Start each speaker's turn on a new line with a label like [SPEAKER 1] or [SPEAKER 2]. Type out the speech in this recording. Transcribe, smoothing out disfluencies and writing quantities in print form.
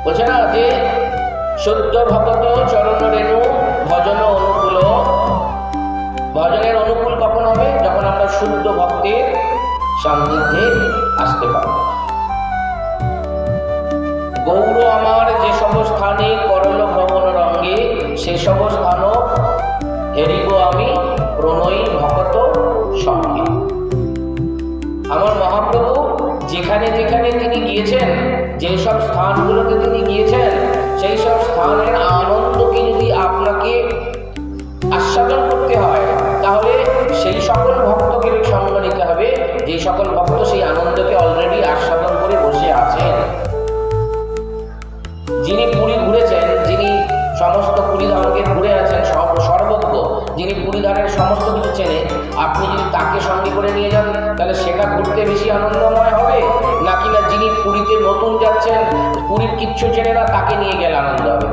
[SPEAKER 1] বলছে না যে সত্য ভগত চরণ রেণু ভজন অনুকূল। ভজনের অনুকূল কখন হবে? যখন আমরা শুদ্ধ ভক্তের সান্নিধ্যে আসতে পারব। গৌর আমার যে সব স্থানে করল ভ্রমণ রঙ্গে, সে সব স্থান হেরিব আমি প্রণয়ী ভকত সঙ্গে। আমার মহাপ্রভু যেখানে যেখানে তিনি গিয়েছেন, যেসব স্থানগুলোতে তিনি গিয়েছেন, সেই সব স্থানের আনন্দকে যদি আপনাকে আস্বাদন করতে হয়, তাহলে সেই সকল ভক্তকে সঙ্গ নিতে হবে, যে সকল ভক্ত সেই আনন্দকে অলরেডি আস্বাদন করে বসে আছেন। যিনি পুরী ঘুরেছেন, যিনি সমস্ত পুরীধামকে ঘুরে আছেন, সর্বজ্ঞ, যিনি পুরীধামের সমস্ত কিছু চেনে, আপনি যদি তাকে সঙ্গে করে নিয়ে যান, তাহলে সেটা ঘুরতে বেশি আনন্দময় হবে, নাকি না যিনি পুরীতে নতুন যাচ্ছেন, পুরীর কিচ্ছু চেনে না, তাকে নিয়ে গেলে আনন্দ হবে?